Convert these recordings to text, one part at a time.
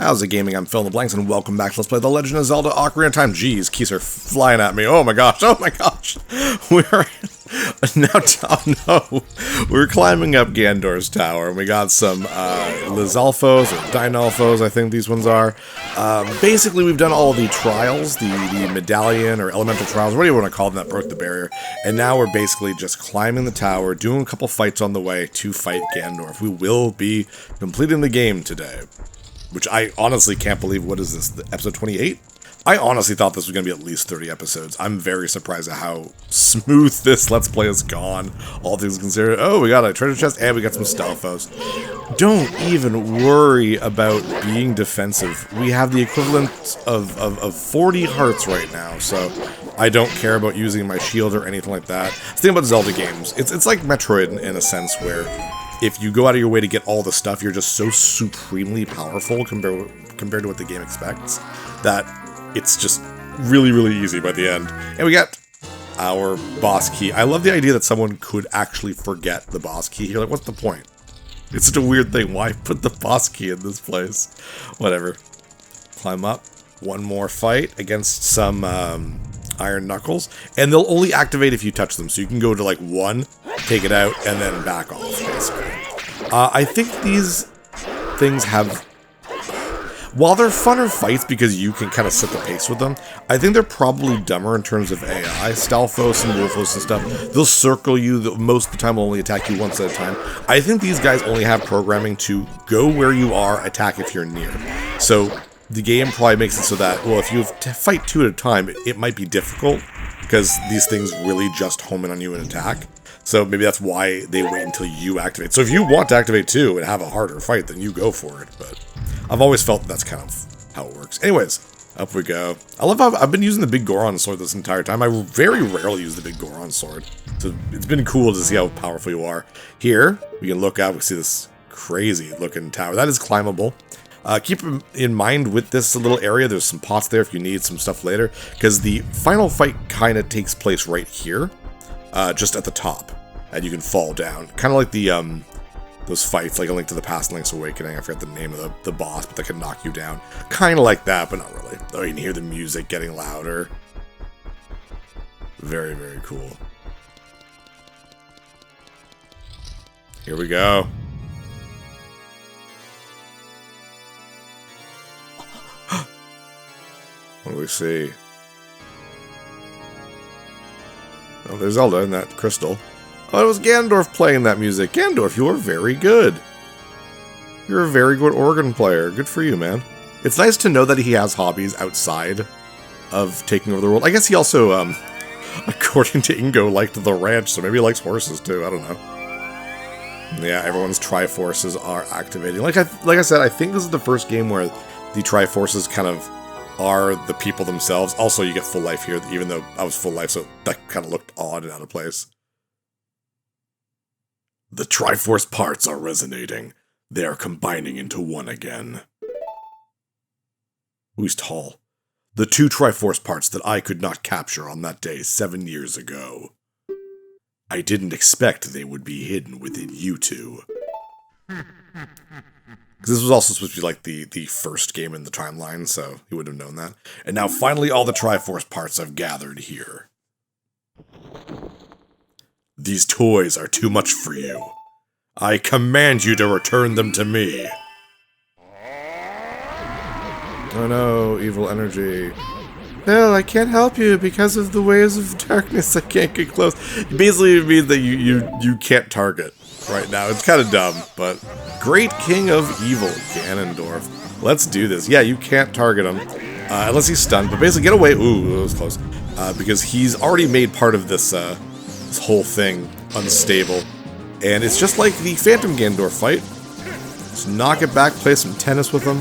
How's it gaming? I'm Phil in the Blanks, and welcome back to Let's Play The Legend of Zelda Ocarina of Time. Jeez, keys are flying at me. Oh my gosh, oh my gosh. We're now, we're climbing up Ganondorf's tower, and we got some Lizalfos, or Dinalfos, I think these ones are. Basically, we've done all the trials, the medallion, or elemental trials, whatever you want to call them, that broke the barrier. And now we're basically just climbing the tower, doing a couple fights on the way to fight Ganondorf. We will be completing the game today. Which I honestly can't believe. What is this, episode 28? I honestly thought this was going to be at least 30 episodes. I'm very surprised at how smooth this Let's Play has gone. All things considered. Oh, we got a treasure chest and we got some Stalfos. Don't even worry about being defensive. We have the equivalent of 40 hearts right now, so I don't care about using my shield or anything like that. The thing about Zelda games, it's like Metroid in a sense where if you go out of your way to get all the stuff, you're just so supremely powerful compared to what the game expects, that it's just really, really easy by the end. And we got our boss key. I love the idea that someone could actually forget the boss key. You're like, what's the point? It's such a weird thing. Why put the boss key in this place? Whatever. Climb up. One more fight against some iron knuckles, and they'll only activate if you touch them, so you can go to like 1, take it out, and then back off, basically. I think these things have, while they're funner fights because you can kind of set the pace with them, I think they're probably dumber in terms of AI. Stalfos and Wolfos and stuff, they'll circle you, most of the time will only attack you once at a time. I think these guys only have programming to go where you are, attack if you're near. So the game probably makes it so that, well, if you fight 2 at a time, it might be difficult, because these things really just home in on you and attack. So maybe that's why they wait until you activate. So if you want to activate 2 and have a harder fight, then you go for it. But I've always felt that's kind of how it works. Anyways, up we go. I love how I've been using the big Goron sword this entire time. I very rarely use the big Goron sword. So it's been cool to see how powerful you are. Here, we can look out, we see this crazy looking tower. That is climbable. Keep in mind with this little area, there's some pots there if you need some stuff later, because the final fight kind of takes place right here, just at the top, and you can fall down. Kind of like the those fights, like A Link to the Past and Link's Awakening. I forget the name of the boss, but that can knock you down. Kind of like that, but not really. Oh, you can hear the music getting louder. Very, very cool. Here we go. What do we see? Oh, there's Zelda in that crystal. Oh, it was Ganondorf playing that music. Ganondorf, you are very good. You're a very good organ player. Good for you, man. It's nice to know that he has hobbies outside of taking over the world. I guess he also, according to Ingo, liked the ranch, so maybe he likes horses too. I don't know. Yeah, everyone's Triforces are activating. Like I said, I think this is the first game where the Triforces kind of are the people themselves. Also, you get full life here, even though I was full life, so that kind of looked odd and out of place. The Triforce parts are resonating. They are combining into one again. Who's tall? The 2 Triforce parts that I could not capture on that day 7 years ago. I didn't expect they would be hidden within you 2. Because this was also supposed to be like the first game in the timeline, so he would have known that. And now finally all the Triforce parts have gathered here. These toys are too much for you. I command you to return them to me. Oh no, evil energy. Well, I can't help you because of the waves of darkness. I can't get close. Basically, it means that you can't target right now. It's kind of dumb, but great King of Evil, Ganondorf. Let's do this. Yeah, you can't target him unless he's stunned, but basically get away. Ooh, that was close. Because he's already made part of this this whole thing unstable. And it's just like the Phantom Ganondorf fight. Just knock it back, play some tennis with him.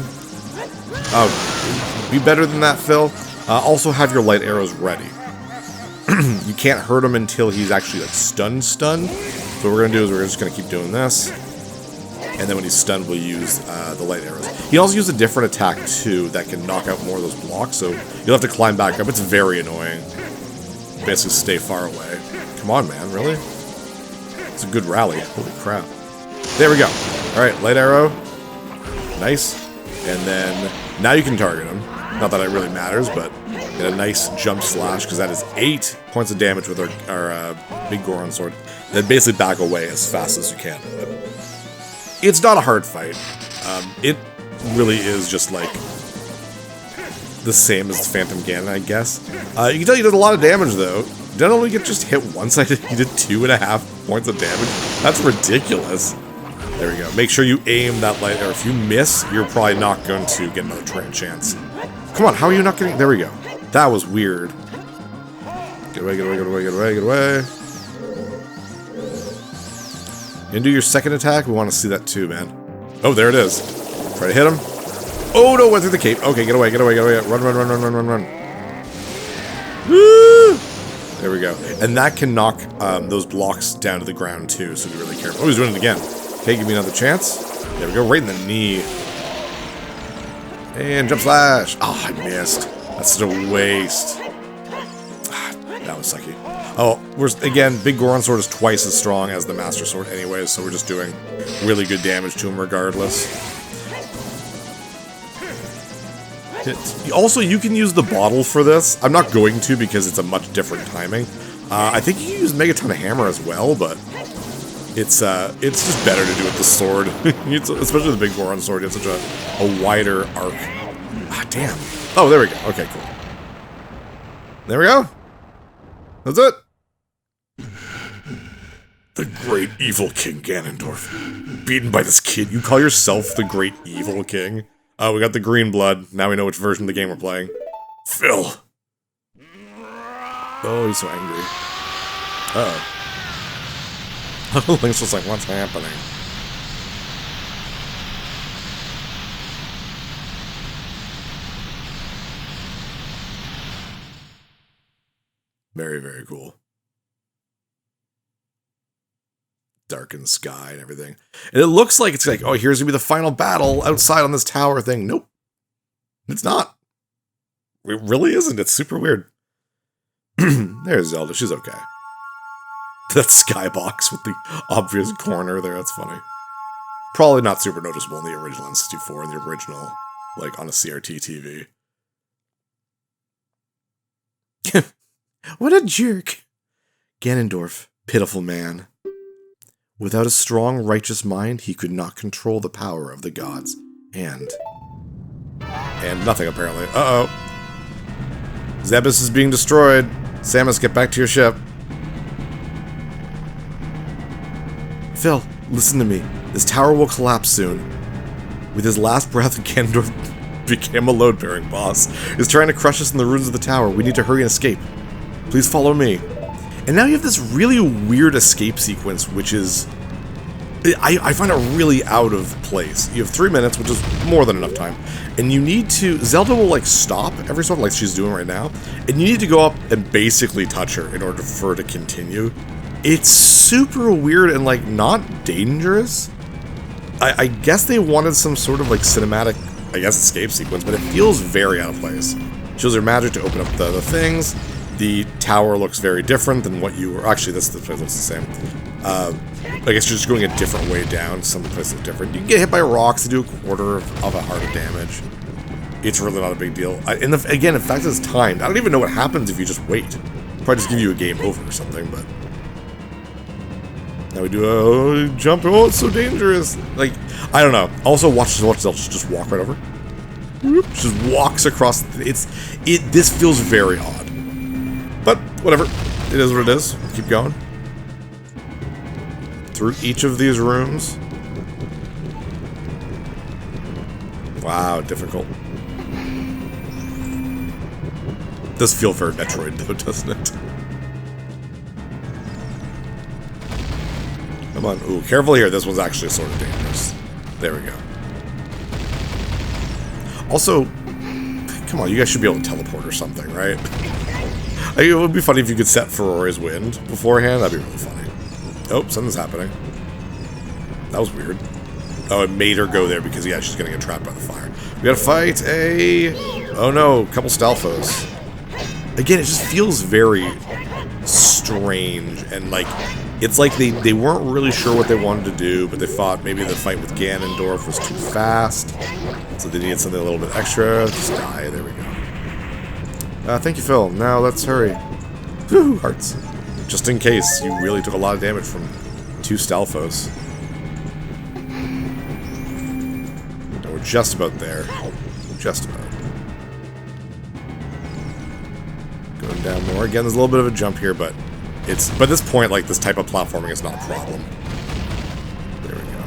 Be better than that, Phil. Also have your light arrows ready. You can't hurt him until he's actually like stunned. So what we're going to do is we're just going to keep doing this. And then when he's stunned, we'll use the light arrows. You can also use a different attack, too, that can knock out more of those blocks, so you'll have to climb back up. It's very annoying. Basically stay far away. Come on, man, really? It's a good rally. Holy crap. There we go. Alright, light arrow. Nice. And then now you can target him. Not that it really matters, but get a nice jump slash, because that is 8 points of damage with our big Goron sword. Then basically back away as fast as you can. But it's not a hard fight. It really is just like the same as Phantom Ganon, I guess. You can tell he did a lot of damage, though. Didn't only get just hit once, he did 2.5 points of damage. That's ridiculous. There we go. Make sure you aim that light, or if you miss, you're probably not going to get another chance. Come on, how are you not getting... There we go. That was weird. Get away, get away, get away, get away, get away. And do your second attack. We want to see that too, man. Oh, there it is. Try to hit him. Oh, no, went through the cape. Okay, get away, get away, get away. Run, run, run, run, run, run, run. Woo! There we go. And that can knock those blocks down to the ground too, so be really careful. Oh, he's doing it again. Okay, give me another chance. There we go, right in the knee. And jump slash. Oh, I missed. That's such a waste. That was sucky. Oh, again, Big Goron Sword is twice as strong as the Master Sword anyways, so we're just doing really good damage to him regardless. Also, you can use the bottle for this. I'm not going to because it's a much different timing. I think you can use Megaton Hammer as well, but it's just better to do with the sword. Especially the Big Goron Sword, you have such a wider arc. Ah, damn. Oh, there we go. Okay, cool. There we go. That's it. The Great Evil King Ganondorf. Beaten by this kid. You call yourself the Great Evil King? Oh, we got the green blood. Now we know which version of the game we're playing. Phil! Oh, he's so angry. Uh-oh. Link's just like, what's happening? Very, very cool. Darkened sky and everything. And it looks like it's like, oh, here's gonna be the final battle outside on this tower thing. Nope. It's not. It really isn't. It's super weird. There's Zelda. She's okay. That skybox with the obvious corner there. That's funny. Probably not super noticeable in the original N64 and the original, like, on a CRT TV. What a jerk. Ganondorf. Pitiful man. Without a strong, righteous mind, he could not control the power of the gods. And nothing, apparently. Uh-oh. Zebus is being destroyed. Samus, get back to your ship. Phil, listen to me. This tower will collapse soon. With his last breath, Ganondorf became a load-bearing boss. He's trying to crush us in the ruins of the tower. We need to hurry and escape. Please follow me. And now you have this really weird escape sequence, which is... I find it really out of place. You have 3 minutes, which is more than enough time. And you need to... Zelda will, like, stop every so often, like she's doing right now. And you need to go up and basically touch her in order for her to continue. It's super weird and, like, not dangerous. I guess they wanted some sort of, like, cinematic, I guess, escape sequence, but it feels very out of place. She uses her magic to open up the things. The tower looks very different than what you were... Actually, this place looks the same. I guess you're just going a different way down. Some places look different. You can get hit by rocks to do 1/4 of a heart of damage. It's really not a big deal. Again, in fact, it's timed. I don't even know what happens if you just wait. Probably just give you a game over or something, but... Now we do a jump. Oh, it's so dangerous. Like, I don't know. Also, watch Zelda just walk right over. Just walks across. This feels very odd. But, whatever. It is what it is. Keep going. Through each of these rooms. Wow, difficult. Does feel very Metroid, though, doesn't it? Come on. Ooh, careful here. This one's actually sort of dangerous. There we go. Also, come on, you guys should be able to teleport or something, right? It would be funny if you could set Ferori's wind beforehand. That'd be really funny. Oh, something's happening. That was weird. Oh, it made her go there because, yeah, she's gonna get trapped by the fire. We gotta fight a... Oh no, a couple Stalfos. Again, it just feels very strange, and like it's like they weren't really sure what they wanted to do, but they thought maybe the fight with Ganondorf was too fast, so they needed something a little bit extra. Just die. There we go. Thank you, Phil. Now let's hurry. Woo, hearts. Just in case you really took a lot of damage from 2 Stalfos. And we're just about there. Just about. Going down more. Again, there's a little bit of a jump here, but it's by this point, like, this type of platforming is not a problem. There we go.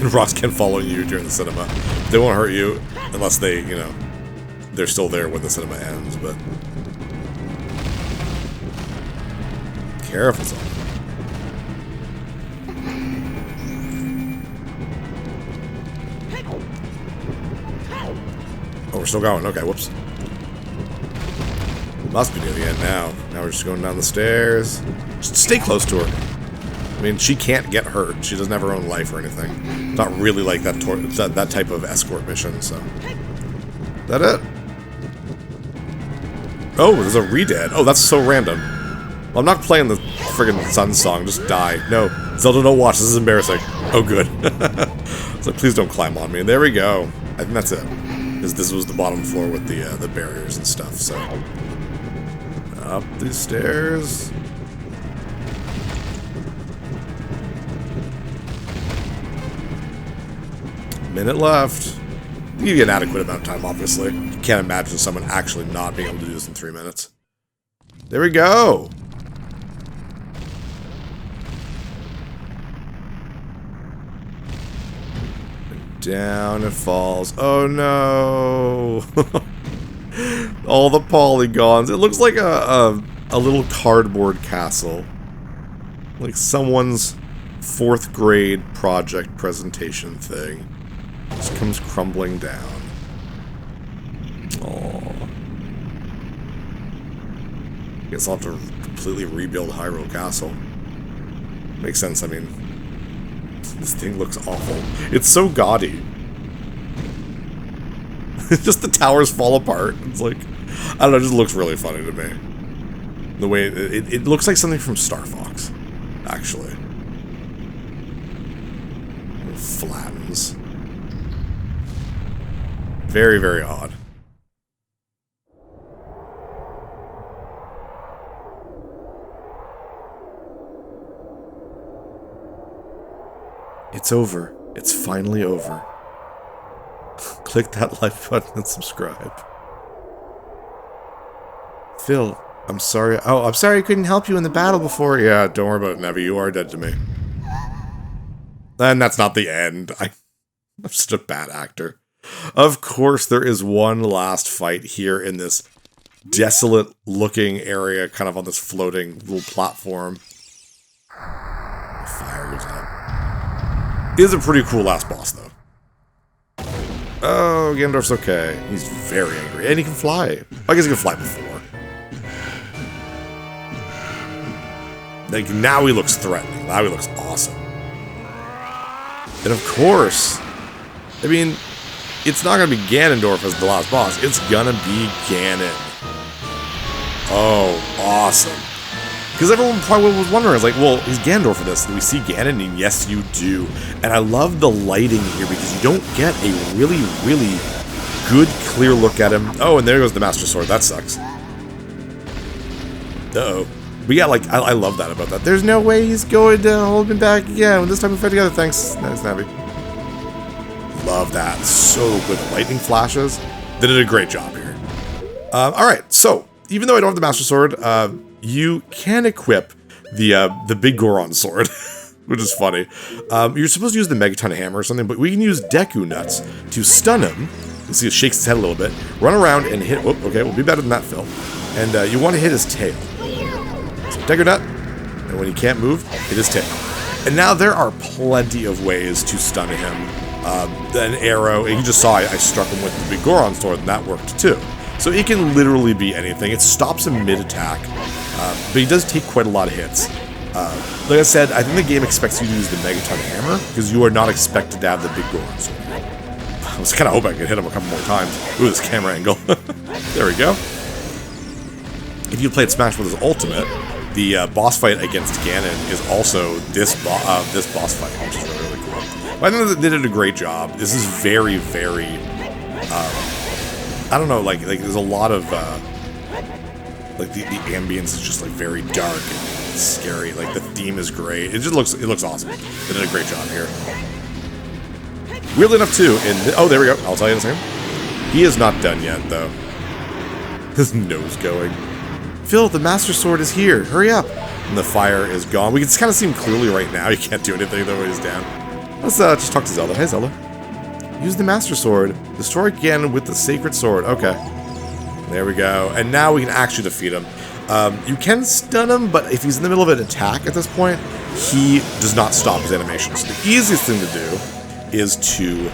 And rocks can follow you during the cinema. They won't hurt you unless they, you know, they're still there when the cinema ends, but careful, son. Oh, we're still going. Okay, whoops. Must be near the end now. Now we're just going down the stairs. Just stay close to her. I mean, she can't get hurt. She doesn't have her own life or anything. It's not really like that type of escort mission, so. Is that it? Oh, there's a re-dead. Oh, that's so random. Well, I'm not playing the friggin' Sun song. Just die. No. Zelda, don't watch. This is embarrassing. Oh, good. So please don't climb on me. There we go. I think that's it. This was the bottom floor with the barriers and stuff, so. Up these stairs. Minute left. You give you an adequate amount of time, obviously. You can't imagine someone actually not being able to do this in 3 minutes. There we go. Down it falls. Oh no. All the polygons. It looks like a little cardboard castle. Like someone's 4th grade project presentation thing. Just comes crumbling down. Aww. Guess I'll have to completely rebuild Hyrule Castle. Makes sense, I mean. This thing looks awful. It's so gaudy. Just the towers fall apart. It's like, I don't know, it just looks really funny to me. The way it looks like something from Star Fox, actually. It flattens. Very, very odd. It's over. It's finally over. Click that like button and subscribe. Phil, I'm sorry. Oh, I'm sorry I couldn't help you in the battle before. Yeah, don't worry about it, Nevi. You are dead to me. And that's not the end. I'm such a bad actor. Of course, there is one last fight here in this desolate-looking area, kind of on this floating little platform. Fire goes out. It is a pretty cool last boss, though. Oh, Ganondorf's okay. He's very angry. And he can fly. I guess he can fly before. Like, now he looks threatening. Now he looks awesome. And of course, I mean, it's not going to be Ganondorf as the last boss. It's going to be Ganon. Oh, awesome. Because everyone probably was wondering, it's like, well, is Ganondorf in this? Do we see Ganon? And yes, you do. And I love the lighting here because you don't get a really, really good, clear look at him. Oh, and there goes the Master Sword. That sucks. Uh-oh. But yeah, like, I love that about that. There's no way he's going to hold me back again when this time we fight together. Thanks. Thanks, Navi. Love that. So good. The lightning flashes. They did a great job here. Alright, so, even though I don't have the Master Sword, you can equip the big Goron sword, which is funny. You're supposed to use the Megaton Hammer or something, but we can use Deku Nuts to stun him. You see it shakes his head a little bit. Run around and hit... Whoop, okay, we'll be better than that, Phil. And you want to hit his tail. So Deku Nut, and when he can't move, hit his tail. And now there are plenty of ways to stun him. An arrow, and you just saw I struck him with the big Goron sword, and that worked too. So it can literally be anything. It stops him mid-attack, but he does take quite a lot of hits. Like I said, I think the game expects you to use the Megaton Hammer, because you are not expected to have the big Goron sword. I was kind of hoping I could hit him a couple more times. Ooh, this camera angle. There we go. if you played Smash Bros. Ultimate, the boss fight against Ganon is also this boss fight, which is really, really cool. But I think that they did a great job. This is very, very, I don't know, like there's a lot of, like the ambience is just like very dark and scary. Like the theme is great. It looks awesome. They did a great job here. Weirdly enough, too, oh, there we go. I'll tell you in a second. He is not done yet, though. His nose going. Phil, the Master Sword is here. Hurry up. And the fire is gone. We can kind of see him clearly right now. You can't do anything though when he's down. Let's just talk to Zelda. Hey, Zelda. Use the Master Sword. Destroy Ganon with the Sacred Sword. Okay. There we go. And now we can actually defeat him. You can stun him, but if he's in the middle of an attack at this point, he does not stop his animation. So the easiest thing to do is to...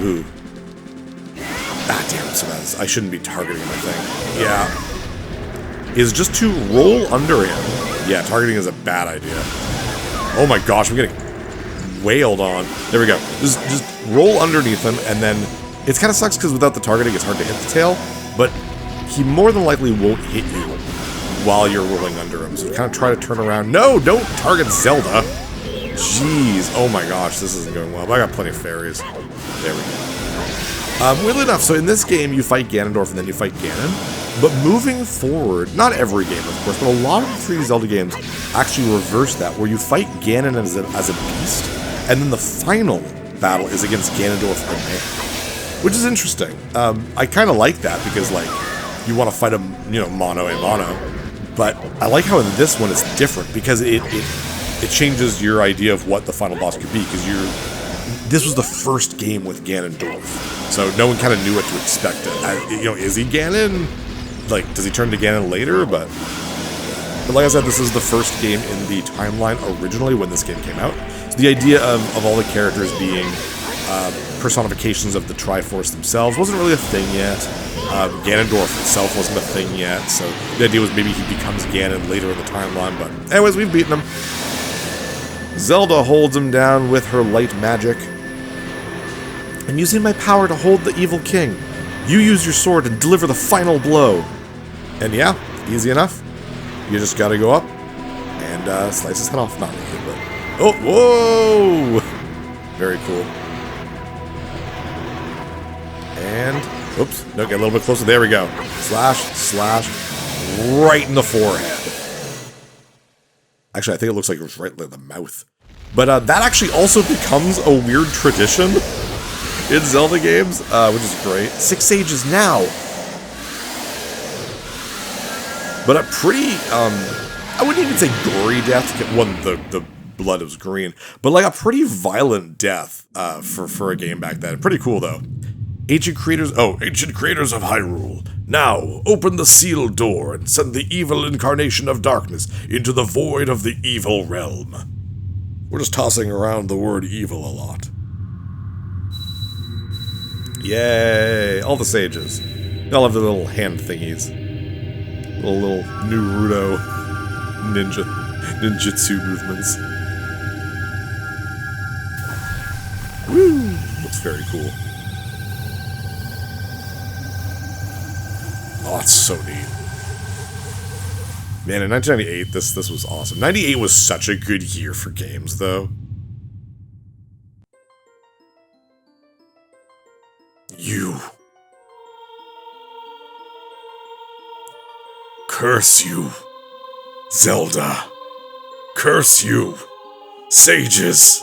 Ooh. Ah, damn it, so I shouldn't be targeting my thing. Yeah. Is just to roll under him. Yeah, targeting is a bad idea. Oh my gosh, I'm getting wailed on. There we go. Just roll underneath him, and then... It kind of sucks because without the targeting, it's hard to hit the tail, but he more than likely won't hit you while you're rolling under him. So kind of try to turn around. No, don't target Zelda. Jeez. Oh my gosh, this isn't going well. But I got plenty of fairies. There we go. Weirdly enough, so in this game, you fight Ganondorf and then you fight Ganon. But moving forward, not every game, of course, but a lot of the 3D Zelda games actually reverse that, where you fight Ganon as a beast, and then the final battle is against Ganondorf a man. Which is interesting. I kind of like that, because, like, you want to fight him, you know, mano a mano. But I like how in this one it's different, because it changes your idea of what the final boss could be, because this was the first game with Ganondorf, so no one kind of knew what to expect. You know, is he Ganon? Like, does he turn to Ganon later? But like I said, this is the first game in the timeline originally when this game came out. So the idea of all the characters being personifications of the Triforce themselves wasn't really a thing yet. Ganondorf itself wasn't a thing yet, so the idea was maybe he becomes Ganon later in the timeline, but anyways, we've beaten him. Zelda holds him down with her light magic. I'm using my power to hold the evil king. You use your sword to deliver the final blow. And yeah, easy enough. You just gotta go up and slice his head off. Not really, but... Oh, whoa! Very cool. And... Oops, no, get a little bit closer. There we go. Slash, slash, right in the forehead. Actually, I think it looks like it was right in the mouth. But that actually also becomes a weird tradition in Zelda games, which is great. 6 sages now. But a pretty, I wouldn't even say gory death. One, the blood was green. But like a pretty violent death for a game back then. Pretty cool, though. Ancient creators of Hyrule, now open the sealed door and send the evil incarnation of darkness into the void of the evil realm. We're just tossing around the word evil a lot. Yay! All the sages. They all have their little hand thingies. Little Naruto ninjutsu movements. Woo! Looks very cool. Oh, it's so neat. Man, in 1998, this was awesome. 98 was such a good year for games, though. You. Curse you, Zelda. Curse you, sages.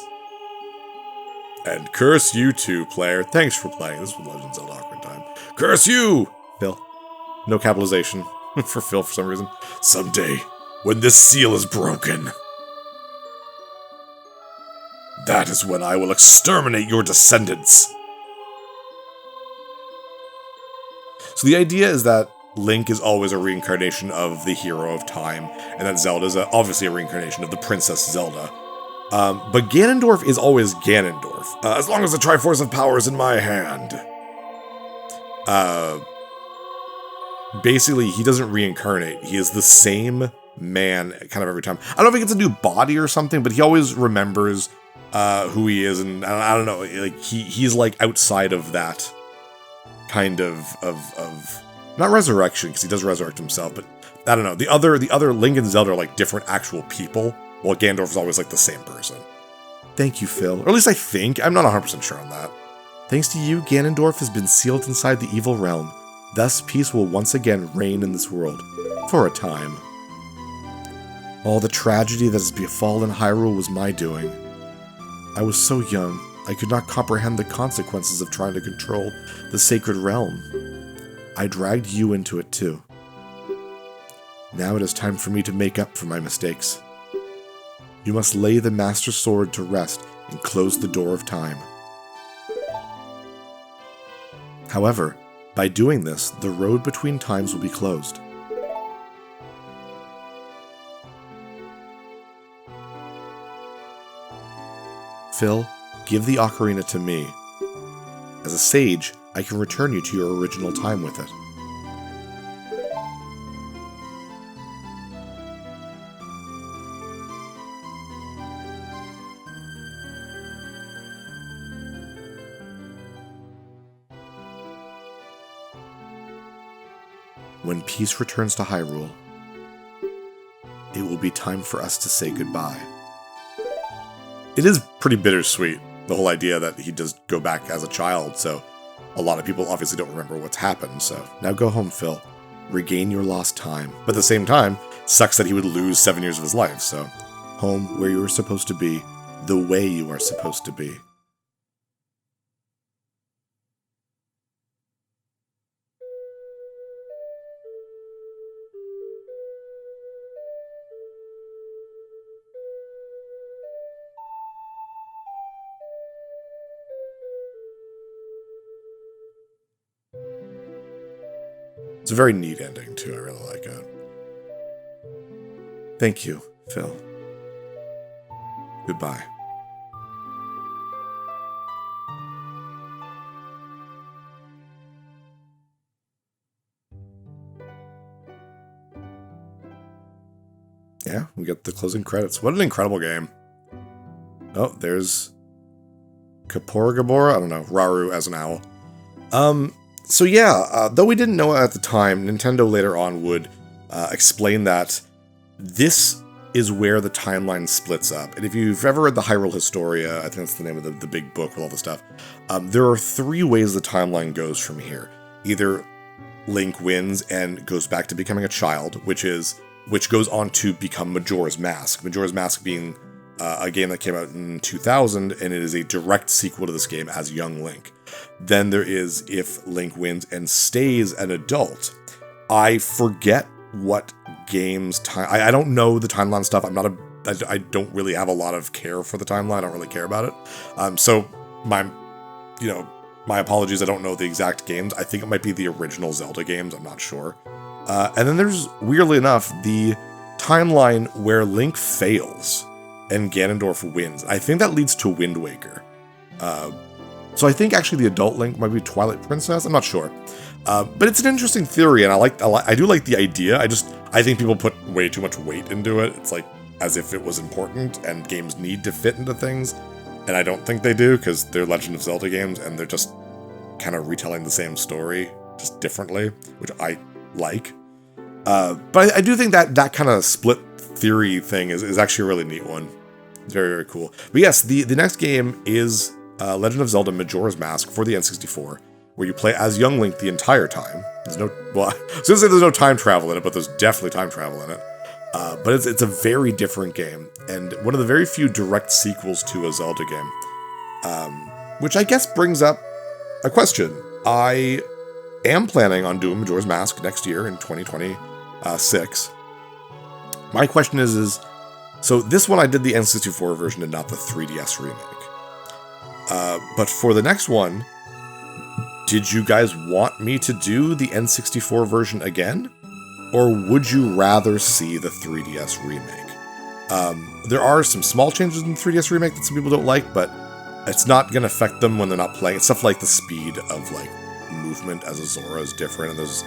And curse you too, player. Thanks for playing. This was Legend of Zelda Ocarina of Time. Curse you, Phil. No capitalization for Phil for some reason. Someday, when this seal is broken, that is when I will exterminate your descendants. So the idea is that Link is always a reincarnation of the hero of time, and that Zelda is obviously a reincarnation of the Princess Zelda. But Ganondorf is always Ganondorf, as long as the Triforce of Power is in my hand. Basically, he doesn't reincarnate. He is the same man kind of every time. I don't know if he gets a new body or something, but he always remembers who he is, and I don't know, like he's like outside of that kind of not resurrection, because he does resurrect himself, but I don't know. The other Link and Zelda are like different actual people, while Ganondorf is always like the same person. Thank you, Phil. Or at least I think. I'm not 100% sure on that. Thanks to you, Ganondorf has been sealed inside the evil realm. Thus, peace will once again reign in this world. For a time. All the tragedy that has befallen Hyrule was my doing. I was so young, I could not comprehend the consequences of trying to control the sacred realm. I dragged you into it too. Now it is time for me to make up for my mistakes. You must lay the Master Sword to rest and close the door of time. However, by doing this, the road between times will be closed. Phil, give the Ocarina to me. As a sage, I can return you to your original time with it. When peace returns to Hyrule, it will be time for us to say goodbye. It is pretty bittersweet, the whole idea that he does go back as a child, so a lot of people obviously don't remember what's happened, so now go home, Phil. Regain your lost time. But at the same time, sucks that he would lose 7 years of his life, so home where you were supposed to be, the way you are supposed to be. It's a very neat ending, too. I really like it. Thank you, Phil. Goodbye. Yeah, we get the closing credits. What an incredible game. Oh, there's Kaporagabora? I don't know. Raru as an owl. So yeah, though we didn't know it at the time, Nintendo later on would explain that this is where the timeline splits up. And if you've ever read the Hyrule Historia, I think that's the name of the big book with all the stuff, there are 3 ways the timeline goes from here. Either Link wins and goes back to becoming a child, which goes on to become Majora's Mask. Majora's Mask being a game that came out in 2000, and it is a direct sequel to this game as young Link. Then there is if Link wins and stays an adult. I forget what games time. I don't know the timeline stuff. I don't really have a lot of care for the timeline. I don't really care about it. So my apologies. I don't know the exact games. I think it might be the original Zelda games. I'm not sure. And then there's, weirdly enough, the timeline where Link fails and Ganondorf wins. I think that leads to Wind Waker. So I think actually the adult Link might be Twilight Princess. I'm not sure. But it's an interesting theory, and I do like the idea. I think people put way too much weight into it. It's like as if it was important, and games need to fit into things. And I don't think they do, because they're Legend of Zelda games, and they're just kind of retelling the same story, just differently, which I like. But I do think that kind of split theory thing is actually a really neat one. It's very, very cool. But yes, the next game is Legend of Zelda Majora's Mask for the N64, where you play as young Link the entire time. There's no, well, I was going to say there's no time travel in it, but there's definitely time travel in it. But it's a very different game, and one of the very few direct sequels to a Zelda game. Which I guess brings up a question. I am planning on doing Majora's Mask next year in 2026. My question is so this one I did the N64 version and not the 3DS remake. But for the next one, did you guys want me to do the N64 version again? Or would you rather see the 3DS remake? There are some small changes in the 3DS remake that some people don't like, but it's not going to affect them when they're not playing. It's stuff like the speed of like movement as a Zora is different, and there's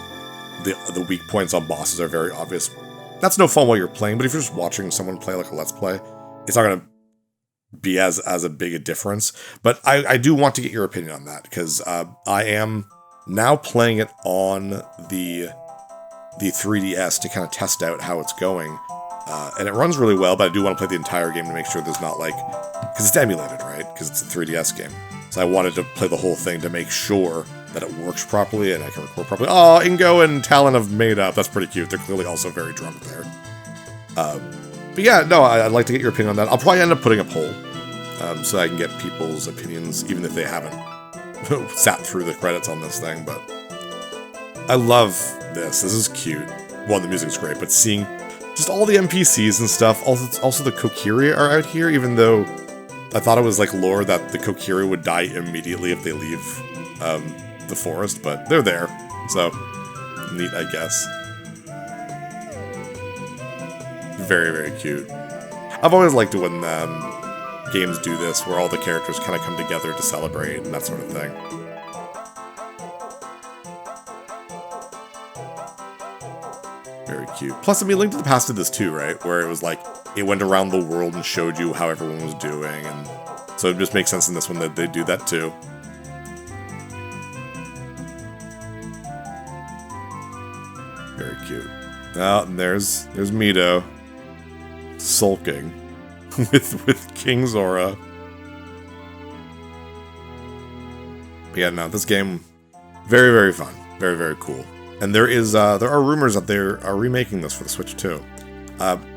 the weak points on bosses are very obvious. That's no fun while you're playing, but if you're just watching someone play like a Let's Play, it's not going to be as a big a difference. But I do want to get your opinion on that, because I am now playing it on the the 3DS to kind of test out how it's going. And it runs really well, but I do want to play the entire game to make sure there's not like... Because it's emulated, right? Because it's a 3DS game. So I wanted to play the whole thing to make sure that it works properly and I can record properly. Oh, Ingo and Talon have made up. That's pretty cute. They're clearly also very drunk there. But yeah, no, I'd like to get your opinion on that. I'll probably end up putting a poll so I can get people's opinions, even if they haven't sat through the credits on this thing. But I love this. This is cute. Well, the music's great, but seeing just all the NPCs and stuff. Also the Kokiri are out here, even though I thought it was like lore that the Kokiri would die immediately if they leave the forest, but they're there. So, neat, I guess. Very, very cute. I've always liked it when games do this, where all the characters kind of come together to celebrate and that sort of thing. Very cute. Plus, I mean, Link to the Past did this too, right? Where it was like, it went around the world and showed you how everyone was doing, and so it just makes sense in this one that they do that too. Very cute. Oh, and there's Mido sulking with King Zora. But yeah, no, this game very, very fun, very, very cool. And there are rumors that they are remaking this for the Switch too.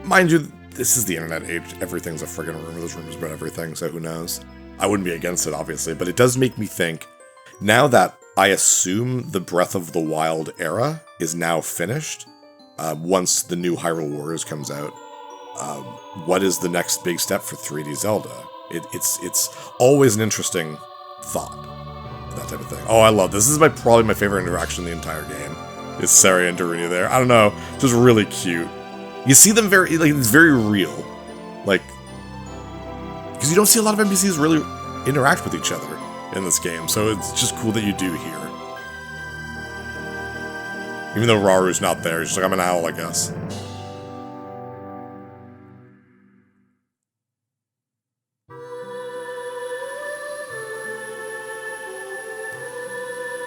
Mind you, this is the internet age. Everything's a friggin' rumor. There's rumors about everything, so who knows? I wouldn't be against it, obviously, but it does make me think, now that I assume the Breath of the Wild era is now finished, once the new Hyrule Warriors comes out, what is the next big step for 3D Zelda? It's always an interesting thought, that type of thing. Oh, I love this. This is probably my favorite interaction in the entire game. Is Sari and Darina there? I don't know, just really cute. You see them very, like, it's very real, like, because you don't see a lot of NPCs really interact with each other in this game, so it's just cool that you do here. Even though Raru's not there, he's just like, I'm an owl, I guess.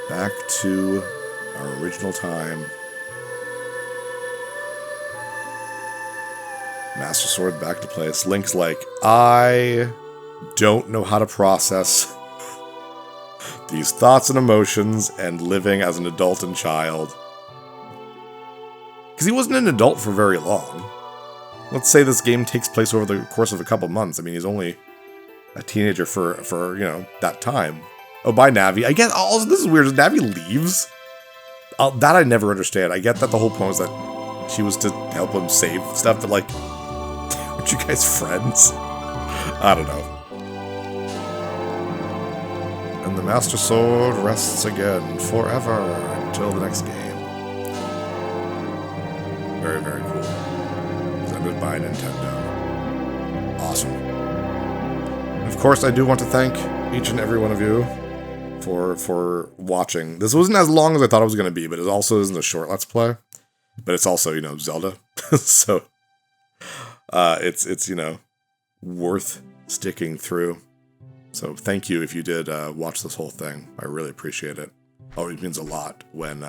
Back to our original time. Master Sword back to place. Link's like, I don't know how to process these thoughts and emotions and living as an adult and child. Because he wasn't an adult for very long. Let's say this game takes place over the course of a couple months. I mean, he's only a teenager for you know, that time. Oh, bye, Navi. I get, also, this is weird. Navi leaves? That I never understand. I get that the whole point was that she was to help him save stuff, but like, aren't you guys friends? I don't know. And the Master Sword rests again forever until the next game. Very, very cool. Presented by Nintendo. Awesome. And of course, I do want to thank each and every one of you for watching. This wasn't as long as I thought it was going to be, but it also isn't a short Let's Play. But it's also, you know, Zelda. So, it's, you know, worth sticking through. So thank you if you did watch this whole thing. I really appreciate it. Always means a lot when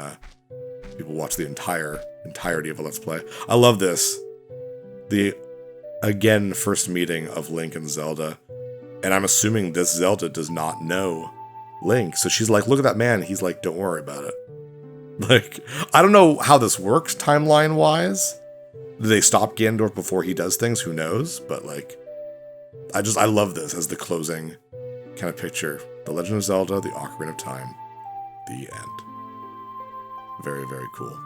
people watch the entirety of a Let's Play. I love this. The, again, first meeting of Link and Zelda. And I'm assuming this Zelda does not know Link. So she's like, look at that man. He's like, don't worry about it. Like, I don't know how this works timeline-wise. Do they stop Ganondorf before he does things? Who knows? But, like, I love this as the closing kind of picture. The Legend of Zelda, the Ocarina of Time, the end. Very, very cool.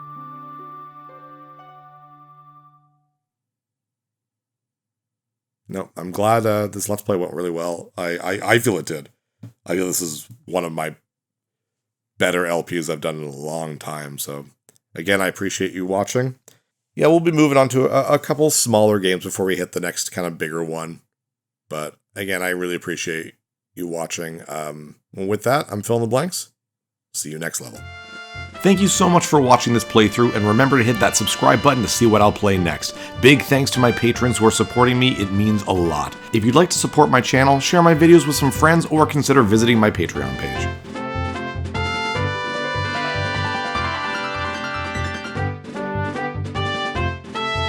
No, I'm glad this Let's Play went really well. I feel it did. I feel this is one of my better LPs I've done in a long time. So, again, I appreciate you watching. Yeah, we'll be moving on to a couple smaller games before we hit the next kind of bigger one. But, again, I really appreciate you watching. With that, I'm filling the blanks. See you next level. Thank you so much for watching this playthrough, and remember to hit that subscribe button to see what I'll play next. Big thanks to my patrons who are supporting me, it means a lot. If you'd like to support my channel, share my videos with some friends, or consider visiting my Patreon page.